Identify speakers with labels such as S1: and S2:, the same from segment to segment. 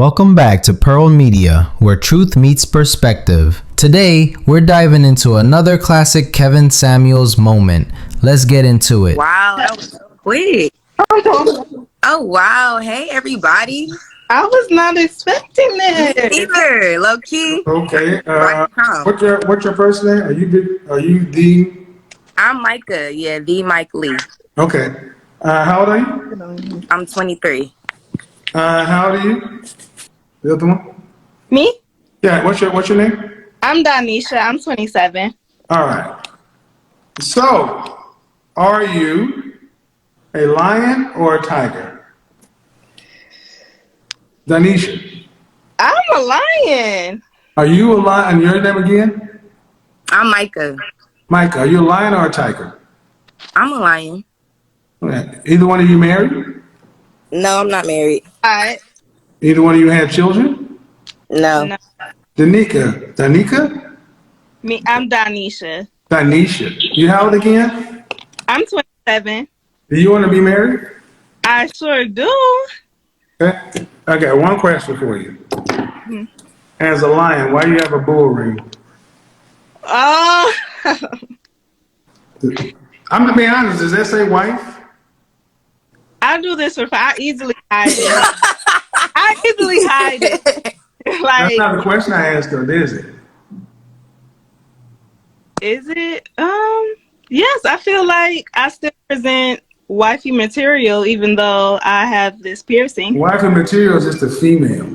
S1: Welcome back to Pearl Media, where truth meets perspective. Today, we're diving into another classic Kevin Samuels moment. Let's get into it.
S2: Wow, that was so quick. Oh, wow. Hey, everybody.
S3: I was not expecting that.
S2: Either, low key.
S4: Okay. What's your first name? Are you the?
S2: I'm Micah. Yeah, the Mike Lee.
S4: Okay. How old are you?
S2: I'm 23.
S4: How old are you? The other one?
S3: Me?
S4: Yeah. What's your name?
S3: I'm Donisha. I'm 27.
S4: All right. So, are you a lion or a tiger? Danisha.
S3: I'm a lion.
S4: Are you a lion? And your name again?
S2: I'm Micah.
S4: Micah. Are you a lion or a tiger?
S2: I'm a lion.
S4: Okay. Either one of you married?
S2: No, I'm not married.
S3: All right.
S4: Either one of you have children?
S2: No.
S4: Danica?
S3: Me, I'm Donisha.
S4: Danisha. You how old again?
S3: I'm 27.
S4: Do you want to be married?
S3: I sure do.
S4: Okay. I got one question for you. As a lion, why do you have a bull ring?
S3: Oh.
S4: I'm gonna be honest. Does that say wife?
S3: I do this for fun. I easily hide it. I easily hide it.
S4: That's not the question I asked though, is it?
S3: Is it? Yes, I feel like I still present wifey material even though I have this piercing.
S4: Wife and material is just a female.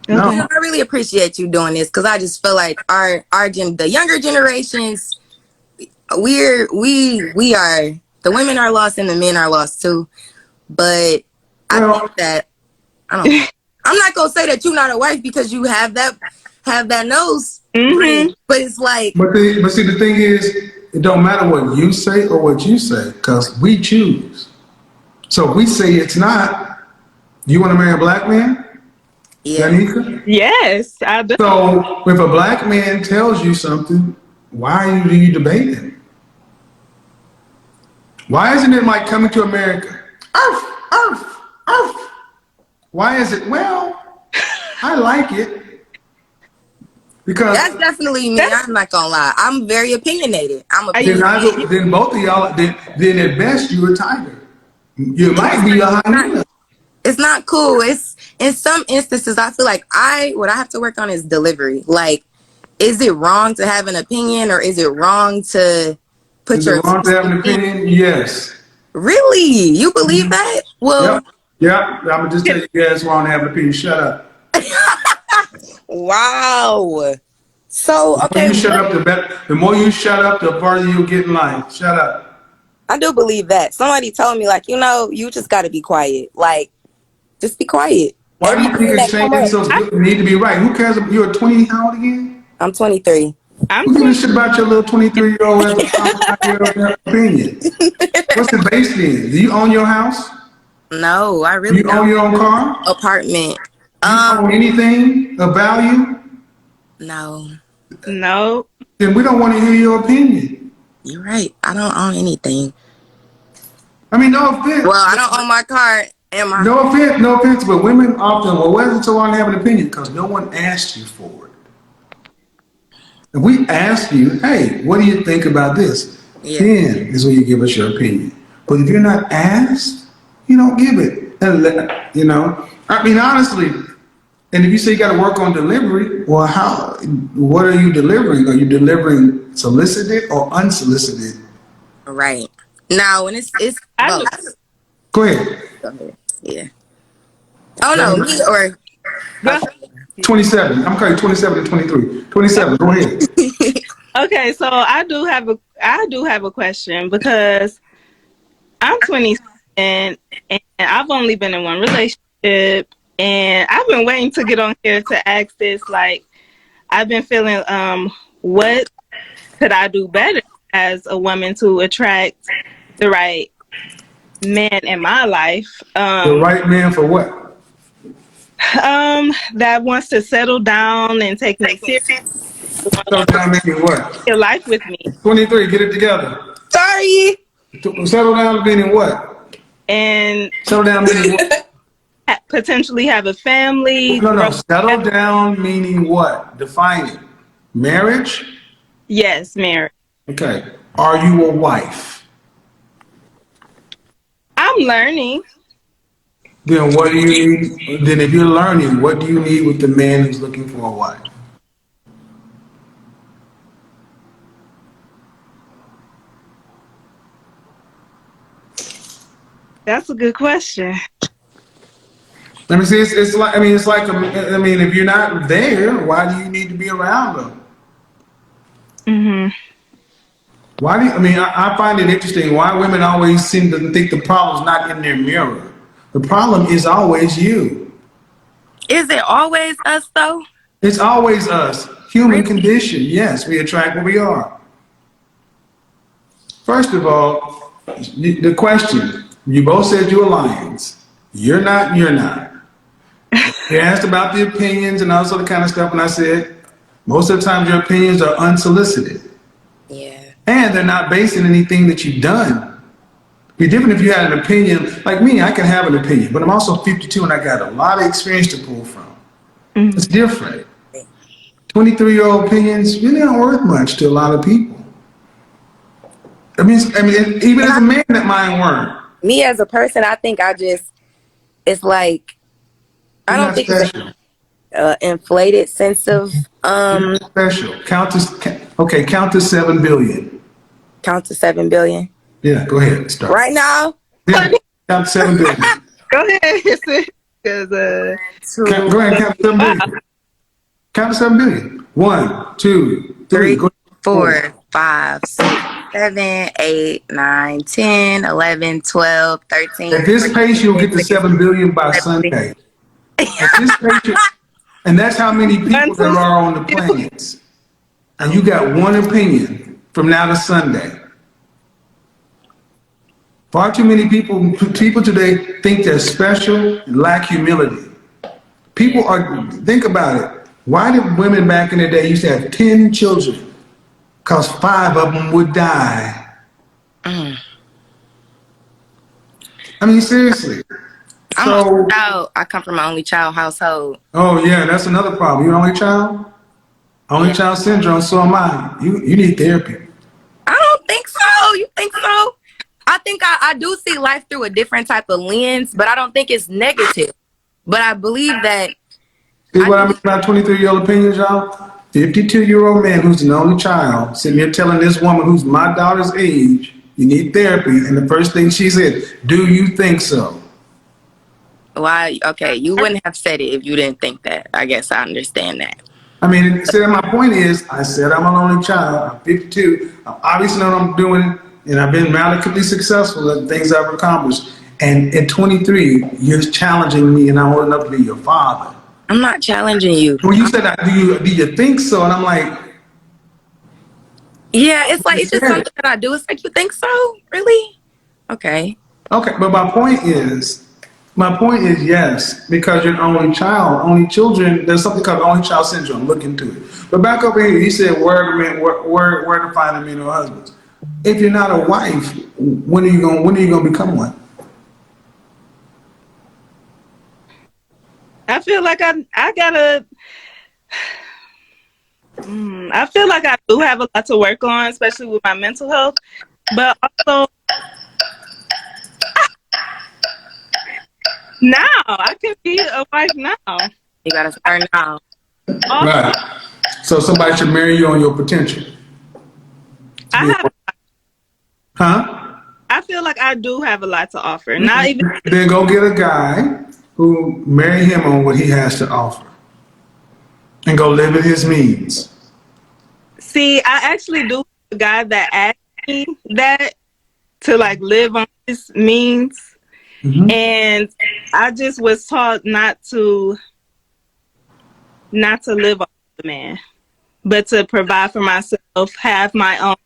S3: Okay.
S4: No.
S2: I really appreciate you doing this because I just feel like the younger generations, we are the women are lost and the men are lost too. But I think that I'm not gonna say that you're not a wife because you have that nose.
S3: Mm-hmm.
S2: But it's like,
S4: But see, the thing is, it don't matter what you say or what you say, because we choose. So if we say it's not, you want to marry a black man?
S2: yeah.
S4: Danica?
S3: Yes, I do.
S4: So if a black man tells you something, why do you debate it? Why isn't it like coming to America? Arf, arf, arf. Why is it? Well, I like it. Because
S2: That's definitely me. I'm not gonna lie. I'm very opinionated. I'm opinionated.
S4: then both of y'all, then at best you're a tiger. You might be a hyena.
S2: It's not cool. It's in some instances I feel like what I have to work on is delivery. Like, is it wrong to have an opinion or is it wrong to put
S4: Is it wrong to have an opinion? Yes.
S2: Really? You believe that? Well,
S4: yeah. I'm gonna just tell you guys wrong to have an opinion. Shut up.
S2: wow. So okay.
S4: The more you shut up, the farther you get in line. Shut up.
S2: I do believe that. Somebody told me, like, you just gotta be quiet. Like, just be quiet.
S4: Why do you think it's changing so you need to be right? Who cares if you're 20? How old again?
S2: I'm 23.
S4: Who gives a shit about your little 23-year-old opinion? What's the base then? Do you own your house?
S2: No, I really
S4: don't. Do you own your own car?
S2: Apartment.
S4: Do you own anything of value?
S2: No.
S4: Then we don't want to hear your opinion.
S2: You're right. I don't own anything.
S4: I mean, no offense.
S2: Well, I don't own my car and my...
S4: No offense, but women often, well, why is it so hard to have an opinion? Because no one asked you for it. If we ask you, hey, what do you think about this?
S2: Yeah.
S4: Then is when you give us your opinion. But if you're not asked, you don't give it. I mean, honestly, and if you say you got to work on delivery, well, what are you delivering? Are you delivering solicited or unsolicited?
S2: Right. Now, when it's both.
S4: Go ahead.
S2: Yeah. Oh, no, me or...
S4: 27. I'm calling you 27 and 23. 27. Go ahead.
S3: Okay, so I do have a question because I'm 27 and I've only been in one relationship, and I've been waiting to get on here to ask this. Like, I've been feeling, what could I do better as a woman to attract the right man in my life?
S4: The right man for what?
S3: That wants to settle down and take me seriously.
S4: Settle down, making what?
S3: Your life with me.
S4: 23, get it together.
S2: Sorry.
S4: Settle down, meaning what?
S3: and
S4: Settle down meaning what?
S3: potentially have a family.
S4: No. Settle down meaning what? Define it. Marriage?
S3: Yes, marriage.
S4: Okay. Are you a wife?
S3: I'm learning.
S4: Then what do you need? Then if you're learning, what do you need with the man who's looking for a wife?
S3: That's a good question.
S4: Let me see. It's like I mean, if you're not there, why do you need to be around them? Why do you, I mean? I find it interesting why women always seem to think the problem's not in their mirror. The problem is always you.
S2: Is it always us though?
S4: It's always us. Human
S2: Really?
S4: condition. Yes, we attract what we are. First of all, the question, you both said you're lions. You're not, you're not. You asked about the opinions and all sort of kind of stuff, and I said, most of the time your opinions are unsolicited.
S2: Yeah.
S4: And they're not based on anything that you've done. It'd be different if you had an opinion. Like me, I can have an opinion, but I'm also 52 and I got a lot of experience to pull from. It's different. 23-year-old opinions really aren't worth much to a lot of people. I mean, even as a man, that mine weren't.
S2: Me as a person, I think it's like, I
S4: You're
S2: don't
S4: not
S2: think
S4: special.
S2: it's an inflated sense of,
S4: You're not special. Count to 7 billion.
S2: count to 7 billion.
S4: Yeah, go ahead. Start.
S2: Right now,
S4: Yeah, count to 7 billion.
S3: Go ahead, because
S4: Go ahead, count to 7 billion. Count to 7 billion. 1, 2, 3.
S2: 3,
S4: Go
S2: 4, 5, 6, 7, 8, 9, 10, 11, 12, 13.
S4: At this pace, you'll get to 7 billion by Sunday. At this pace, and that's how many people there are on the planet. And you got one opinion from now to Sunday. Far too many people today think they're special and lack humility. Think about it. Why did women back in the day used to have 10 children? Because 5 of them would die. I mean, seriously.
S2: I come from an only child household.
S4: Oh yeah, that's another problem. You're only child? Only child syndrome, so am I. You need therapy.
S2: I don't think so. You think so? I think I do see life through a different type of lens, but I don't think it's negative. But I believe that.
S4: See what I mean about 23-year-old opinions, y'all? 52-year-old man who's an only child sitting here telling this woman who's my daughter's age, you need therapy. And the first thing she said, do you think so?
S2: Why? Okay, you wouldn't have said it if you didn't think that. I guess I understand that.
S4: I mean, my point is, I said I'm an only child. I'm 52. I obviously know what I'm doing, and I've been radically successful at things I've accomplished. And at 23, you're challenging me, and I'm old enough to be your father.
S2: I'm not challenging you.
S4: When you said, do you think so? And I'm like,
S2: yeah, it's like it's just something that I do. It's like, you think so? Really? Okay.
S4: Okay, but my point is yes, because you're an only child. Only children, there's something called only child syndrome. Look into it. But back over here, you said where to find a man or husbands. If you're not a wife, when are you gonna become one?
S3: I feel like I gotta. I feel like I do have a lot to work on, especially with my mental health. But also, now I can be a wife now.
S2: You gotta start now.
S3: Also,
S4: Right. So somebody should marry you on your potential.
S3: I feel like I do have a lot to offer. Not even.
S4: Then go get a guy who marry him on what he has to offer, and go live in his means.
S3: See, I actually do have a guy that asked me that to like live on his means, and I just was taught not to live off the man, but to provide for myself, have my own.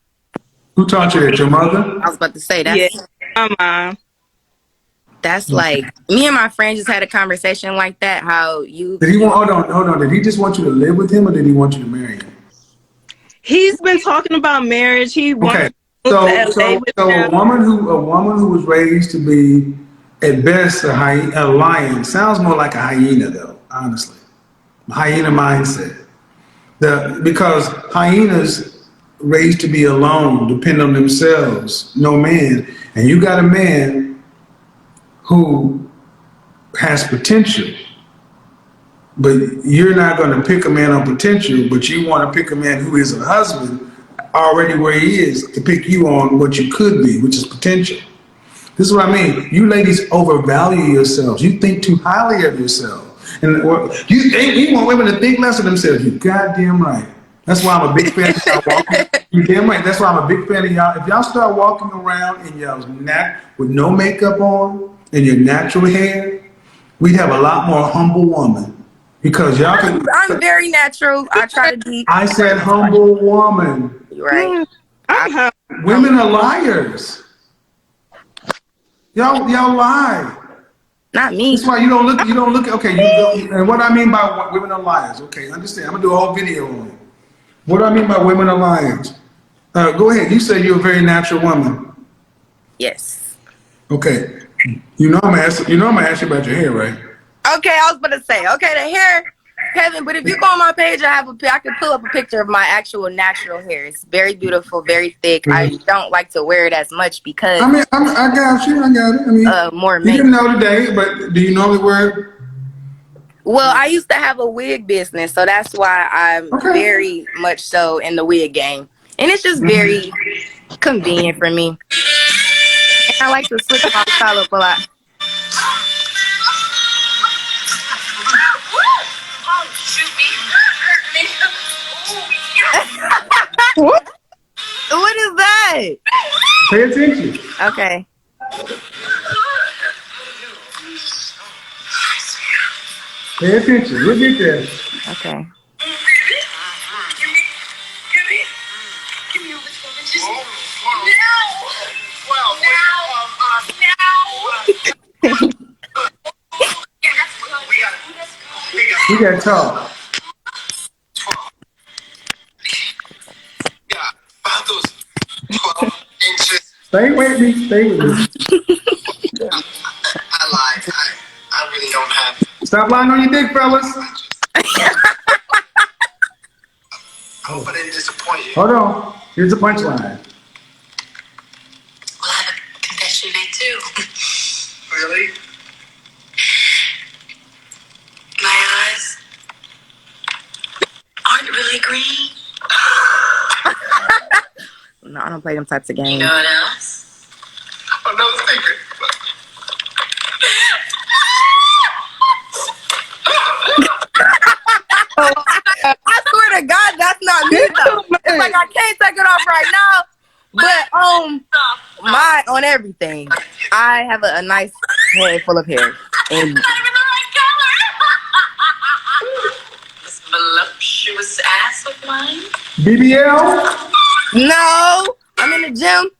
S4: Who taught you that? Your mother?
S2: I was about to say that's
S3: My mom.
S2: that's like me and my friends just had a conversation like that. How you?
S4: Did he want? Hold on. Did he just want you to live with him, or did he want you to marry him?
S3: He's been talking about marriage. He wants
S4: Okay.
S3: to move to LA with
S4: So
S3: him.
S4: a woman who was raised to be at best a lion. Sounds more like a hyena, though. Honestly, hyena mindset. Because hyenas raised to be alone, depend on themselves, no man, and you got a man who has potential, but you're not going to pick a man on potential, but you want to pick a man who is a husband already where he is to pick you on what you could be, which is potential. This is what I mean. You ladies overvalue yourselves. You think too highly of yourself. And you want women to think less of themselves. You goddamn right. That's why I'm a big fan of y'all walking. You damn right. That's why I'm a big fan of y'all. If y'all start walking around in y'all's with no makeup on and your natural hair, we'd have a lot more humble woman. Because y'all can.
S2: I'm very natural. I try to be.
S4: I said humble woman.
S2: You're right.
S4: Women are liars. Y'all lie.
S2: Not me.
S4: That's why you don't look. Okay, and what I mean by women are liars. Okay, understand. I'm gonna do a whole video on it. What do I mean by women are liars? Go ahead. You say you're a very natural woman.
S2: Yes.
S4: Okay. You know I'm gonna ask you about your hair, right?
S2: Okay, I was about to say. Okay, the hair, Kevin. But if you go on my page, I can pull up a picture of my actual natural hair. It's very beautiful, very thick.
S4: Mm-hmm.
S2: I don't like to wear it as much because.
S4: I got you. I got it. I mean,
S2: more
S4: you
S2: makeup.
S4: didn't know today, but do you normally wear it?
S2: Well, I used to have a wig business, so that's why I'm very much so in the wig game. And it's just very convenient for me. And I like to switch my style up a lot. What is that?
S4: Pay attention.
S2: Okay.
S4: Pay attention. We'll get there.
S2: Okay.
S4: We got to talk.
S5: About those 12 inches.
S4: Stay with me.
S5: I lied. I really don't have.
S4: Stop lying on your dick, fellas.
S5: I hope I didn't disappoint you.
S4: Hold on. Here's the punchline.
S5: Well, I have a confession to make too. Really? My eyes aren't really green.
S2: No, I don't play them types of games.
S5: You know what else? Another secret.
S2: I swear to God, that's not me though. It's like I can't take it off right now. But on everything, I have a nice head full of hair. And
S5: This voluptuous ass of mine.
S4: BBL?
S2: no, I'm in the gym.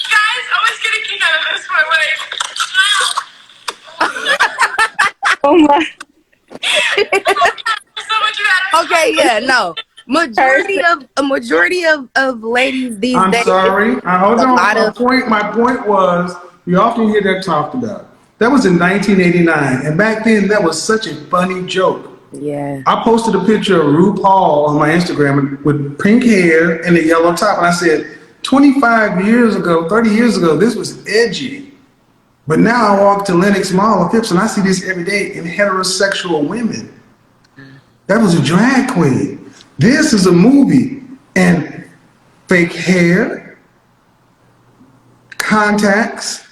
S5: Guys, I was gonna kick out of this one way.
S3: Oh my.
S5: So much better.
S2: Okay, yeah, no. Majority of ladies these
S4: I'm
S2: days.
S4: sorry. Hold
S2: a
S4: on.
S2: lot of-
S4: My point was, we often hear that talked about. That was in 1989. And back then, that was such a funny joke.
S2: Yeah.
S4: I posted a picture of RuPaul on my Instagram with pink hair and a yellow top. And I said, 25 years ago, 30 years ago, this was edgy. But now I walk to Lenox Mall or Phipps and I see this every day in heterosexual women. That was a drag queen. This is a movie. And fake hair, contacts,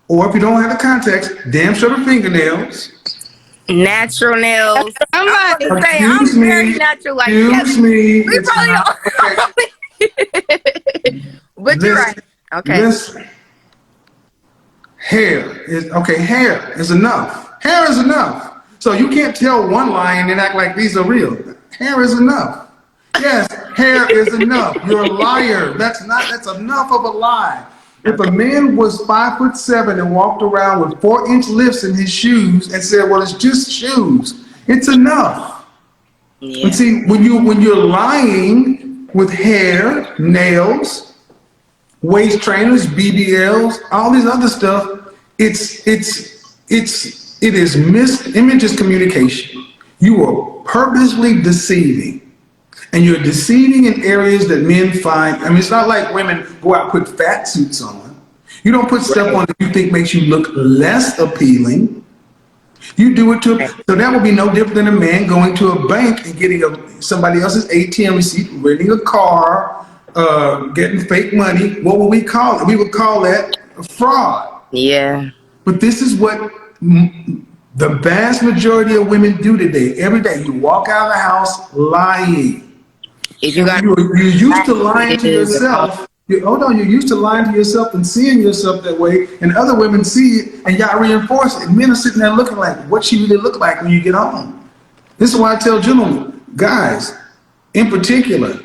S4: or if you don't have the contacts, damn sure the fingernails.
S2: Natural nails. I'm about to say,
S4: Excuse
S2: I'm
S4: me,
S2: very natural like
S4: excuse
S2: that.
S4: me.
S2: We
S4: It's
S2: probably
S4: not- okay.
S2: But you're right. Okay.
S4: Listen. Hair is enough. Hair is enough. So you can't tell one lie and then act like these are real. Hair is enough. Yes, hair is enough. You're a liar. That's enough of a lie. If a man was 5'7" and walked around with 4-inch lifts in his shoes and said, well, it's just shoes, it's enough.
S2: Yeah.
S4: But see, when you're lying with hair, nails, waist trainers, BBLs, all this other stuff. It is images communication. You are purposely deceiving. And you're deceiving in areas that men find. I mean, it's not like women go out and put fat suits on. You don't put stuff on that you think makes you look less appealing. You do it to, so that would be no different than a man going to a bank and getting somebody else's ATM receipt, renting a car, getting fake money. What would we call it? We would call that fraud.
S2: Yeah.
S4: But this is what the vast majority of women do today. Every day, you walk out of the house lying.
S2: If you got,
S4: You're used to lying to yourself. You're used to lying to yourself and seeing yourself that way, and other women see it, and y'all reinforce it. And men are sitting there looking like, what she really look like when you get home. This is why I tell gentlemen, guys, in particular,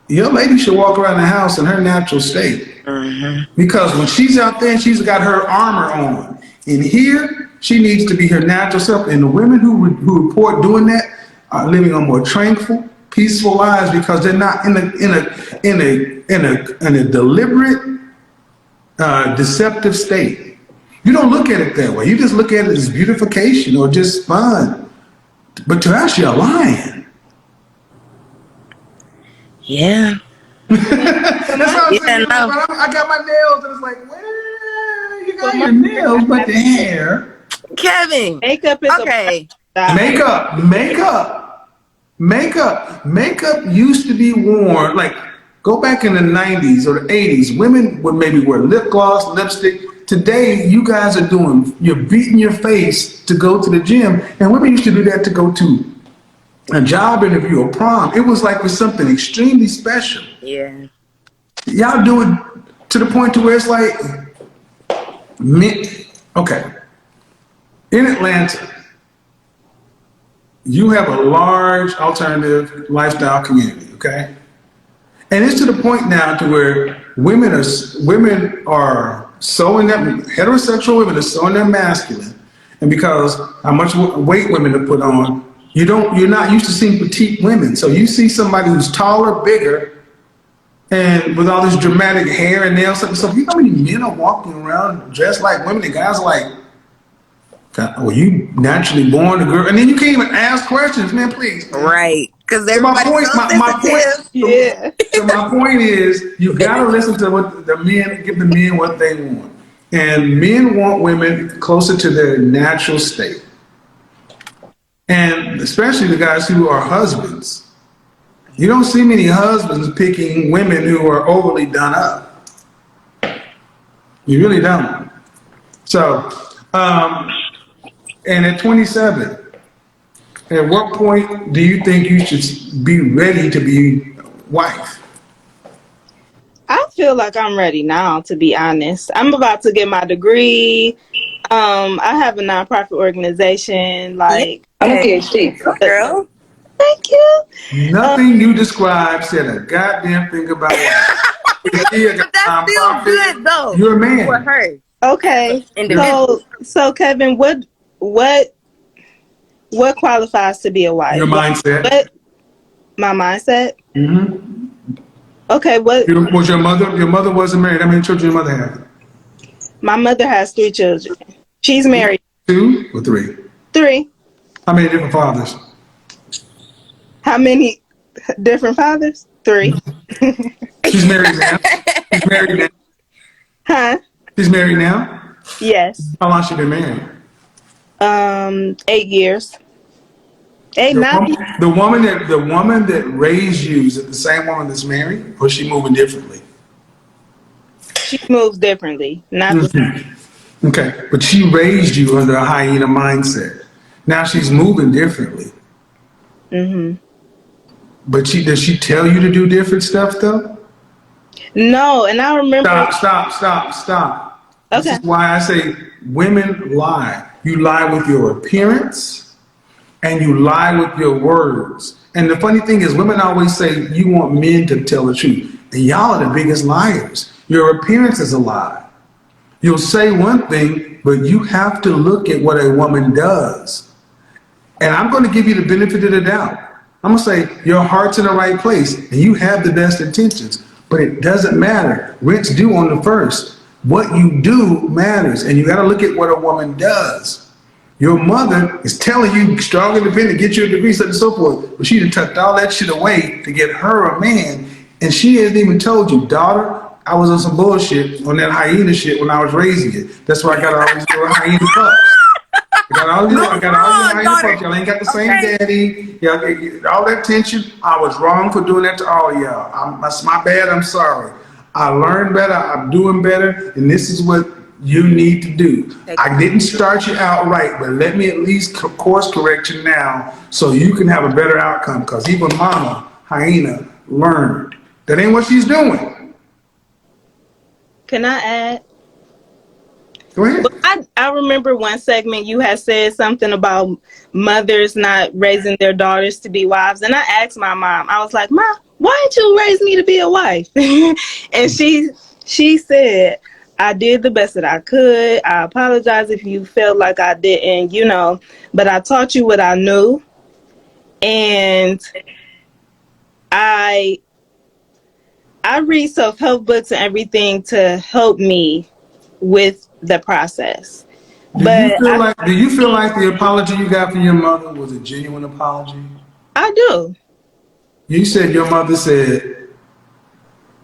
S4: your lady should walk around the house in her natural state.
S2: Mm-hmm.
S4: Because when she's out there and she's got her armor on, in here, she needs to be her natural self. And the women who report doing that are living a more tranquil, peaceful lives because they're not in a deliberate, deceptive state. You don't look at it that way. You just look at it as beautification or just fun. But to us, you're lying.
S2: Yeah.
S4: That's what I'm saying.
S2: No.
S4: But I got my nails, and it's like, well, you got your nails, but the hair.
S2: Kevin.
S3: Makeup is
S2: okay.
S4: Makeup used to be worn, like, go back in the 90s or the 80s, women would maybe wear lip gloss, lipstick. Today, you guys are you're beating your face to go to the gym, and women used to do that to go to a job interview or prom. It was like it was something extremely special.
S2: Yeah.
S4: Y'all do it to the point to where it's like, okay, in Atlanta, you have a large alternative lifestyle community, okay? And it's to the point now to where women are so in that, heterosexual women are so in their masculine, and because how much weight women have put on, you're not used to seeing petite women. So you see somebody who's taller, bigger, and with all this dramatic hair and nails. So you know how many men are walking around dressed like women, and guys are like, were you naturally born a girl? And then you can't even ask questions, man, please.
S2: Right. Because
S4: So my point is, you gotta listen to what give the men what they want. And men want women closer to their natural state. And especially the guys who are husbands. You don't see many husbands picking women who are overly done up. You really don't. So, and at 27, at what point do you think you should be ready to be wife?
S3: I feel like I'm ready now, to be honest. I'm about to get my degree. I have a nonprofit organization. Like,
S2: I'm a PhD. Girl.
S3: Thank you.
S4: Nothing you described said a goddamn thing about wife.
S2: But that's still good, though.
S4: You're a man.
S2: For her.
S3: Okay. So Kevin, what qualifies to be a wife?
S4: Your mindset.
S3: My mindset?
S4: Mm-hmm.
S3: Okay, what
S4: was your mother? Your mother wasn't married. How many children your mother had?
S3: My mother has 3 children. She's married.
S4: 2 or 3?
S3: 3.
S4: How many different fathers?
S3: How many different fathers? 3.
S4: She's married now. She's married now.
S3: Huh?
S4: She's married now?
S3: Yes.
S4: How long has she been married?
S3: 8 years. 8, 9.
S4: The woman that raised you, is it the same woman that's married, or is she moving differently?
S3: She moves differently. Not the same.
S4: Okay, but she raised you under a hyena mindset. Now she's moving differently.
S3: Mm-hmm.
S4: But does she tell you to do different stuff though?
S3: No, and I remember.
S4: Stop.
S3: Okay.
S4: This is why I say women lie. You lie with your appearance, and you lie with your words. And the funny thing is, women always say you want men to tell the truth, and y'all are the biggest liars. Your appearance is a lie. You'll say one thing, but you have to look at what a woman does. And I'm going to give you the benefit of the doubt. I'm going to say your heart's in the right place and you have the best intentions. but it doesn't matter. Rent's due on the first. What you do matters, and you got to look at what a woman does. Your mother is telling you strong, independent, get you a degree, such and so forth, but she done tucked all that shit away to get her a man, and she hasn't even told you, daughter, I was on some bullshit on that hyena shit when I was raising it. That's why I got all these little hyena pups. I got all these hyena pups. Y'all ain't got the same daddy. Y'all, all that tension. I was wrong for doing that to all y'all. That's my bad. I'm sorry. I learned better. I'm doing better, and this is what you need to do. I didn't start you out right, but let me at least course correct you now so you can have a better outcome. Because even Mama Hyena learned. That ain't what she's doing.
S3: Can I add?
S4: Go ahead.
S3: I remember one segment you had said something about mothers not raising their daughters to be wives. And I asked my mom, I was like, Ma, why didn't you raise me to be a wife? And she said, I did the best that I could. I apologize if you felt like I didn't, but I taught you what I knew. And I read self-help books and everything to help me with the process.
S4: Do you feel like the apology you got from your mother was a genuine apology?
S3: I do.
S4: You said your mother said,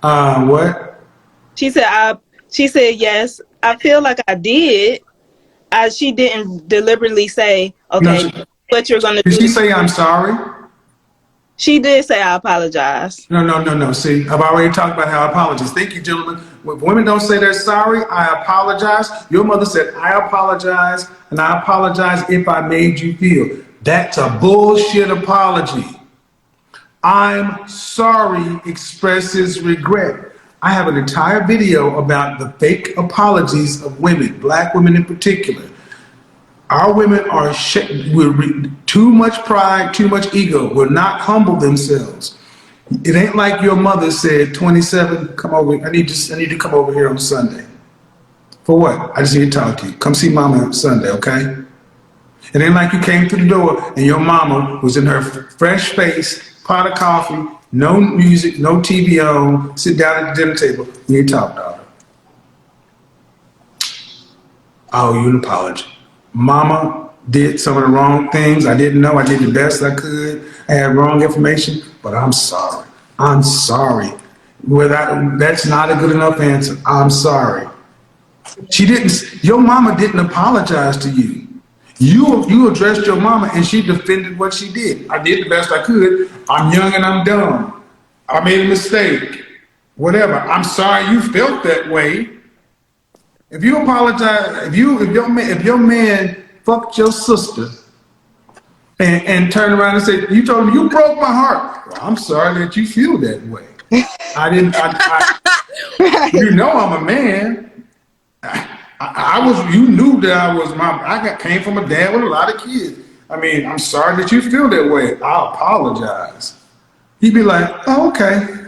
S4: what?
S3: She said yes. I feel like I did. She didn't deliberately say, okay, what you're going to do.
S4: Did she say, I'm sorry?
S3: She did say, I apologize.
S4: No. See, I've already talked about how I apologize. Thank you, gentlemen. When women don't say they're sorry, I apologize. Your mother said, I apologize, and I apologize if I made you feel. That's a bullshit apology. I'm sorry expresses regret. I have an entire video about the fake apologies of women, black women in particular. Our women are too much pride, too much ego, will not humble themselves. It ain't like your mother said, 27, come over. I need to come over here on Sunday. For what? I just need to talk to you. Come see mama on Sunday, okay? It ain't like you came through the door and your mama was in her fresh face, pot of coffee, no music, no TV on, sit down at the dinner table. You need to talk, daughter. I owe you an apology. Mama did some of the wrong things. I didn't know. I did the best I could. I had wrong information, but I'm sorry. I'm sorry. That's not a good enough answer. I'm sorry. Your mama didn't apologize to you. You addressed your mama and she defended what she did. I did the best I could. I'm young and I'm dumb. I made a mistake. Whatever. I'm sorry you felt that way. If you apologize, if your man fucked your sister and turned around and said, you told him you broke my heart. Well, I'm sorry that you feel that way. You know I'm a man. You knew that I came from a dad with a lot of kids. I mean, I'm sorry that you feel that way. I apologize. He'd be like, oh, okay.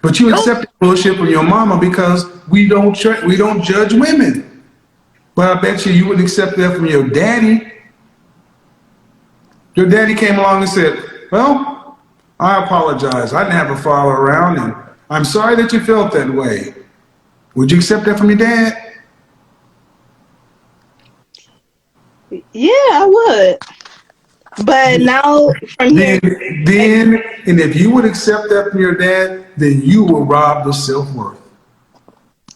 S4: But you accept bullshit from your mama because we don't judge women. But I bet you wouldn't accept that from your daddy. Your daddy came along and said, well, I apologize. I didn't have a father around and I'm sorry that you felt that way. Would you accept that from your dad?
S3: Yeah, I would. But now from here,
S4: and if you would accept that from your dad, then you will rob the self-worth.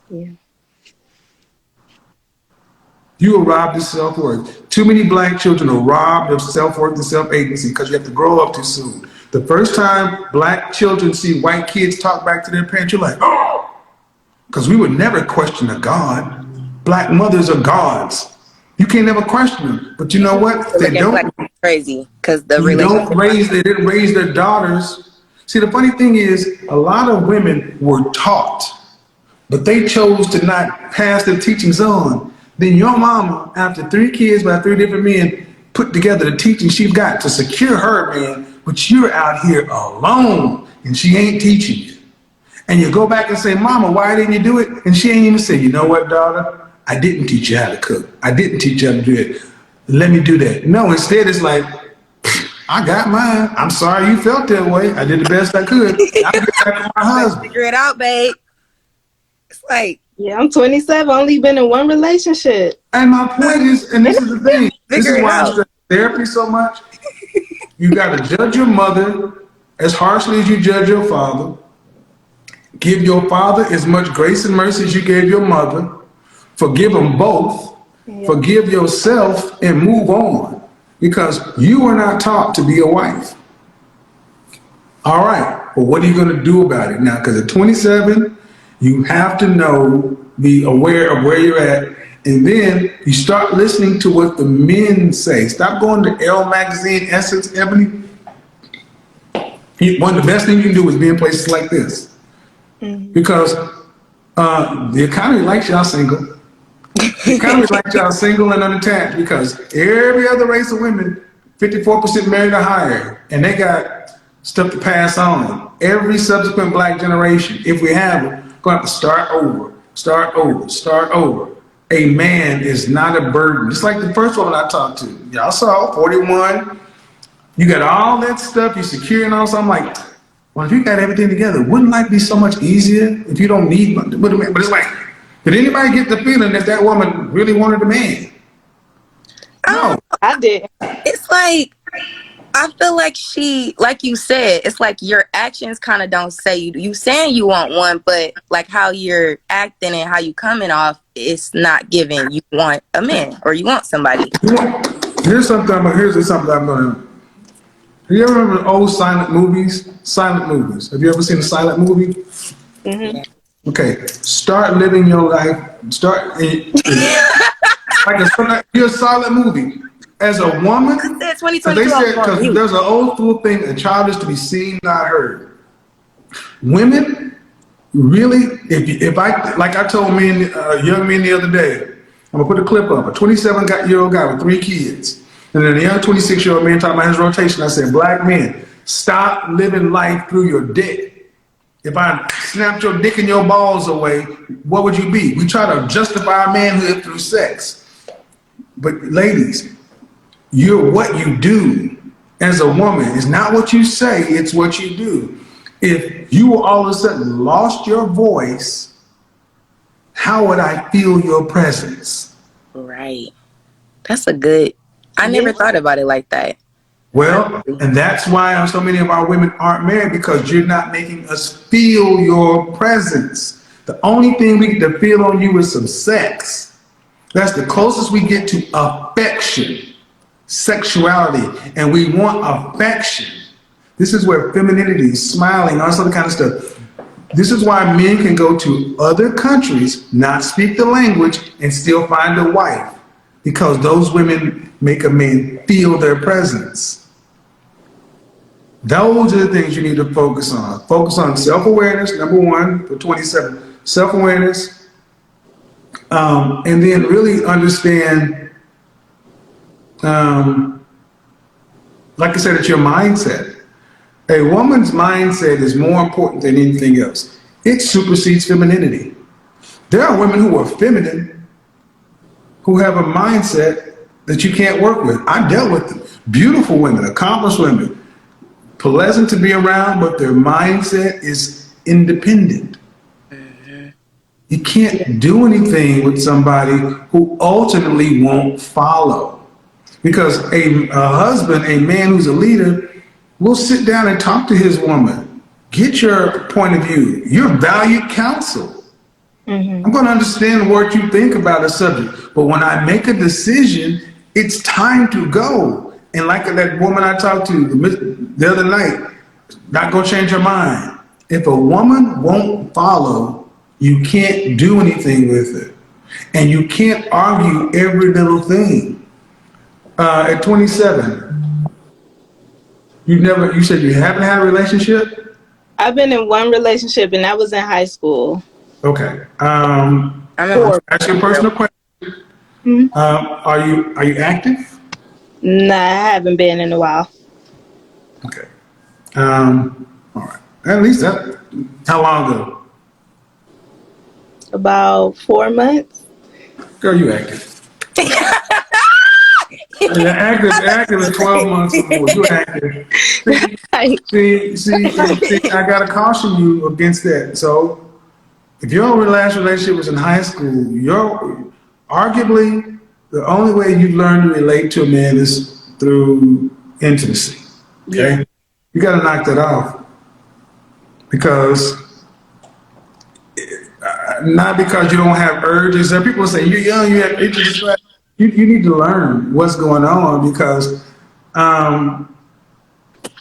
S3: Yeah.
S4: You will rob the self-worth. Too many black children are robbed of self-worth and self-agency because you have to grow up too soon. The first time black children see white kids talk back to their parents, you're like, oh, because we would never question a God. Black mothers are gods. You can't ever question them. But you know what? They don't.
S2: Crazy because
S4: they didn't raise their daughters. See, the funny thing is, a lot of women were taught, but they chose to not pass their teachings on. Then your mama, after 3 kids by 3 different men, put together the teaching she got to secure her man, but you're out here alone and she ain't teaching you. And you go back and say, Mama, why didn't you do it? And she ain't even say, you know what, daughter? I didn't teach you how to cook. I didn't teach you how to do it. Let me do that. No, instead it's like, I got mine. I'm sorry you felt that way. I did the best I could. I'll get back to my husband.
S2: Figure it out, babe. It's like,
S3: Yeah, I'm 27. Only been in one relationship.
S4: And my point is, and this is the thing, this
S2: figure
S4: is
S2: it
S4: why I
S2: out.
S4: stress therapy so much. You got to judge your mother as harshly as you judge your father. Give your father as much grace and mercy as you gave your mother. Forgive them both.
S3: Yeah.
S4: Forgive yourself and move on. Because you were not taught to be a wife. All right, but what are you going to do about it now? Because at 27, you have to know, be aware of where you're at, and then you start listening to what the men say. Stop going to Elle Magazine, Essence, Ebony. One of the best things you can do is be in places like this. Because the economy likes y'all single. The economy likes y'all single and unattached, because every other race of women, 54% married or higher, and they got stuff to pass on. Every subsequent black generation, if we have it, going to have to start over, start over, start over. A man is not a burden. Just like the first woman I talked to. Y'all saw, 41. You got all that stuff, you're secure and all. So I'm like, well, if you got everything together, wouldn't life be so much easier if you don't need one? But it's like, did anybody get the feeling that woman really wanted a man? No.
S3: I did.
S2: It's like, I feel like she, like you said, it's like your actions kind of don't say you saying you want one, but like how you're acting and how you coming off, it's not giving you want a man or you want somebody.
S4: Here's something I'm gonna. Do you ever remember old silent movies? Silent movies. Have you ever seen a silent movie?
S3: Mm-hmm.
S4: Okay. Start living your life. You're a silent movie. As a woman,
S2: I said 2022.
S4: because there's an old school thing, a child is to be seen, not heard. Women, really, if I, like I told young men the other day, I'm gonna put a clip up, a 27-year-old guy with 3 kids. And then a young 26-year-old man talking about his rotation. I said, black men, stop living life through your dick. If I snapped your dick and your balls away, what would you be? We try to justify manhood through sex. But ladies, you're what you do as a woman. It's not what you say, it's what you do. If you all of a sudden lost your voice, how would I feel your presence?
S2: Right. That's a good, I never thought about it like that.
S4: Well, and that's why so many of our women aren't married, because you're not making us feel your presence. The only thing we get to feel on you is some sex. That's the closest we get to affection, sexuality, and we want affection. This is where femininity, smiling, all this other kind of stuff. This is why men can go to other countries, not speak the language, and still find a wife, because those women make a man feel their presence. Those are the things you need to focus on. Focus on self-awareness, number 1 for 27. Self-awareness, and then really understand, like I said, it's your mindset. A woman's mindset is more important than anything else. It supersedes femininity. There are women who are feminine who have a mindset that you can't work with. I dealt with them. Beautiful women, accomplished women, pleasant to be around, but their mindset is independent. You can't do anything with somebody who ultimately won't follow. Because a husband, a man who's a leader, will sit down and talk to his woman. Get your point of view, your valued counsel. I'm going to understand what you think about a subject. But when I make a decision, it's time to go. And like that woman I talked to the other night, not going to change her mind. If a woman won't follow, you can't do anything with it. And you can't argue every little thing. At 27, you said you haven't had a relationship?
S3: I've been in one relationship, and that was in high school.
S4: Okay. Ask you a personal question. Are you active?
S3: Nah, I haven't been in a while.
S4: Okay. All right. At least that. How long ago?
S3: About 4 months.
S4: Girl, you active. The active is 12 months or more. You're active. See, I gotta caution you against that. So, if your last relationship was in high school, you're arguably the only way you learn to relate to a man is through intimacy. Okay, you gotta knock that off because not because you don't have urges. There are people say you're young, you have urges. You need to learn what's going on because,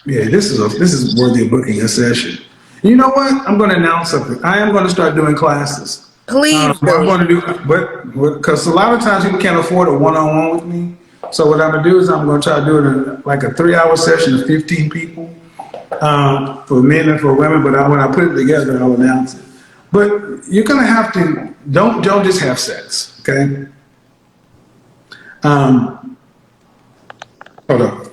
S4: this is worthy of booking a session. You know what? I'm going to announce something. I am going to start doing classes.
S2: Please
S4: What I'm going to do, but because a lot of times people can't afford a one-on-one with me. So what I'm going to do is I'm going to try to do it like a 3-hour session of 15 people for men and for women. But when I put it together, I'll announce it. But you're going to have to don't just have sex, okay? Hold on.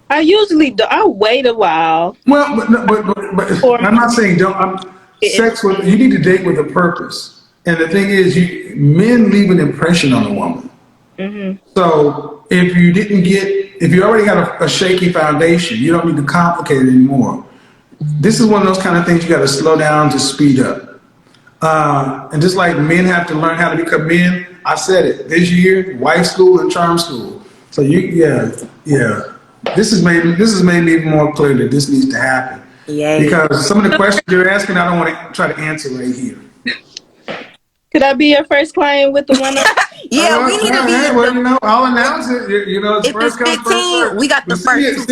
S3: I usually do. I wait a while.
S4: Well, but I'm not saying don't. Sex with you need to date with a purpose, and the thing is, men leave an impression on a woman. Mm-hmm. So if you already got a shaky foundation, you don't need to complicate it anymore. This is one of those kind of things you got to slow down to speed up. And just like men have to learn how to become men, I said it this year, wife school and charm school. So this has made me even more clear that this needs to happen. Yeah. Because some of the questions you're asking, I don't want to try to answer right here.
S3: Could I be your first client with the one?
S2: Yeah, we need to be.
S4: Well, I'll announce it. It's
S2: if
S4: first
S2: it's 15, we got the first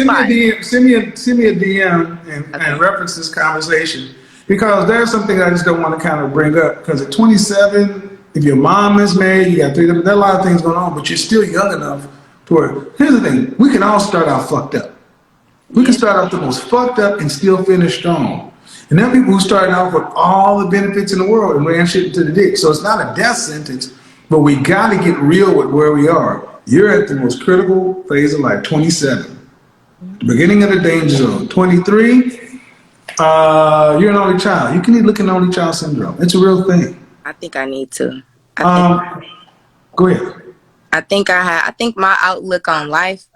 S4: send me a DM and reference this conversation because there's something I just don't want to kind of bring up because at 27, if your mom is married, you got 3. There are a lot of things going on, but you're still young enough to where. Here's the thing: we can all start out fucked up. We can start out the most fucked up and still finish strong. And there are people who started off with all the benefits in the world and ran shit into the dick. So it's not a death sentence, but we got to get real with where we are. You're at the most critical phase of life, 27. The beginning of the danger zone. 23, you're an only child. You can look at only child syndrome. It's a real thing.
S2: I think I need to.
S4: Go ahead.
S2: I think my outlook on life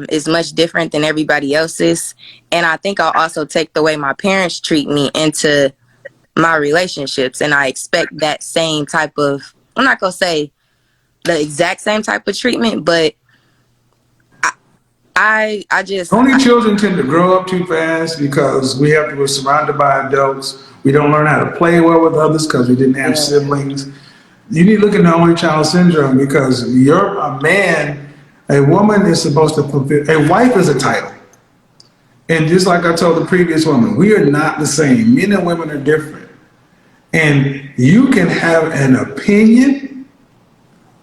S2: is much different than everybody else's. And I think I'll also take the way my parents treat me into my relationships. And I expect that same type of, I'm not going to say the exact same type of treatment, but I just...
S4: Children tend to grow up too fast because we're surrounded by adults. We don't learn how to play well with others because we didn't have siblings. You need to look at the only child syndrome because you're a man. A woman is supposed to fulfill, a wife is a title. And just like I told the previous woman, we are not the same. Men and women are different. And you can have an opinion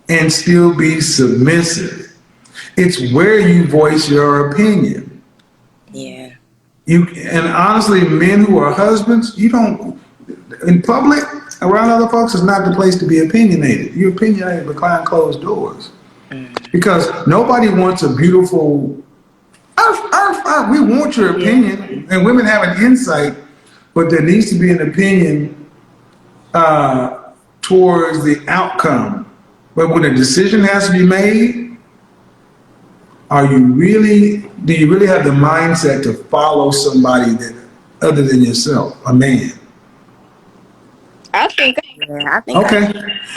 S4: and still be submissive. It's where you voice your opinion.
S2: Yeah.
S4: And honestly, men who are husbands, you don't, in public, around other folks, is not the place to be opinionated. You're opinionated behind closed doors. Because nobody wants a beautiful, we want your opinion, and women have an insight, but there needs to be an opinion towards the outcome. But when a decision has to be made, do you really have the mindset to follow somebody other than yourself, a man?
S3: I think.
S4: Okay.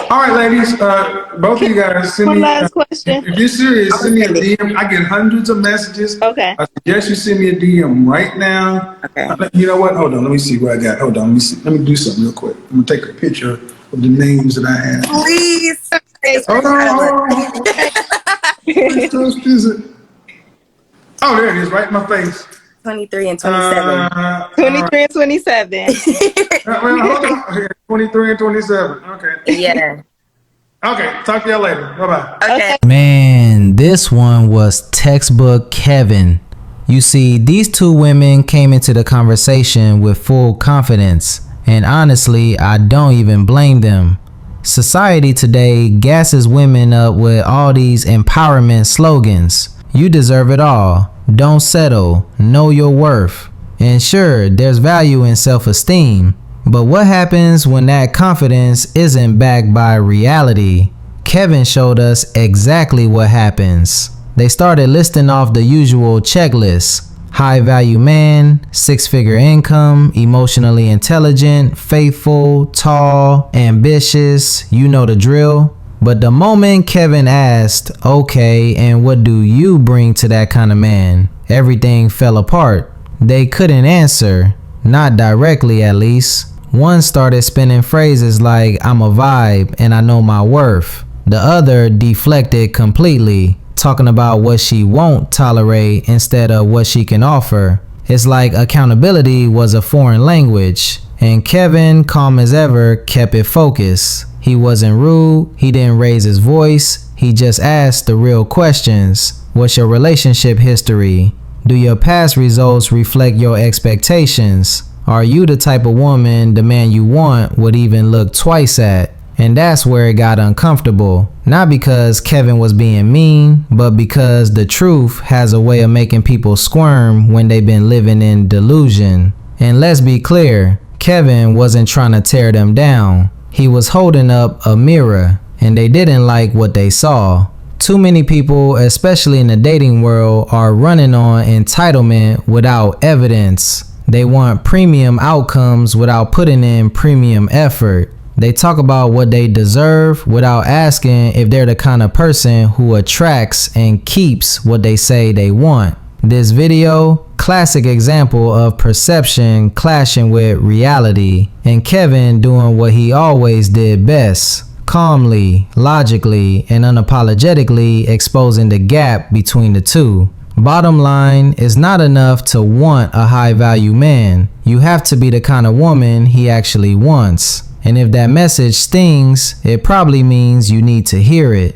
S4: All right, ladies. Both of you guys send me.
S3: One last question.
S4: If you're serious, send me a DM. I get hundreds of messages.
S3: Okay.
S4: I suggest you send me a DM right now.
S2: Okay.
S4: You know what? Hold on. Let me see what I got. Hold on. Let me see. Let me do something real quick. I'm gonna take a picture of the names that I have.
S2: Please.
S4: Hold on. Oh, there it is, right in my face.
S2: 23 and 27.
S3: 23 and 27.
S4: Well, hold on. 23 and 27. Okay.
S2: Yeah.
S4: Okay. Talk to y'all later. Bye-bye.
S2: Okay.
S1: Man, this one was textbook Kevin. You see, these two women came into the conversation with full confidence, and honestly, I don't even blame them. Society today gasses women up with all these empowerment slogans. You deserve it all. Don't settle. Know your worth. And sure, there's value in self-esteem. But what happens when that confidence isn't backed by reality? Kevin showed us exactly what happens. They started listing off the usual checklists. High value man, 6-figure income, emotionally intelligent, faithful, tall, ambitious, you know the drill. But the moment Kevin asked, okay, and what do you bring to that kind of man? Everything fell apart. They couldn't answer, not directly at least. One started spinning phrases like, I'm a vibe and I know my worth. The other deflected completely, talking about what she won't tolerate instead of what she can offer. It's like accountability was a foreign language, and Kevin, calm as ever, kept it focused. He wasn't rude, he didn't raise his voice, he just asked the real questions. What's your relationship history? Do your past results reflect your expectations? Are you the type of woman the man you want would even look twice at? And that's where it got uncomfortable. Not because Kevin was being mean, but because the truth has a way of making people squirm when they've been living in delusion. And let's be clear, Kevin wasn't trying to tear them down. He was holding up a mirror, and they didn't like what they saw. Too many people, especially in the dating world, are running on entitlement without evidence. They want premium outcomes without putting in premium effort. They talk about what they deserve without asking if they're the kind of person who attracts and keeps what they say they want. This video, classic example of perception clashing with reality, and Kevin doing what he always did best, calmly, logically, and unapologetically exposing the gap between the two. Bottom line, it's not enough to want a high value man. You have to be the kind of woman he actually wants. And if that message stings, it probably means you need to hear it.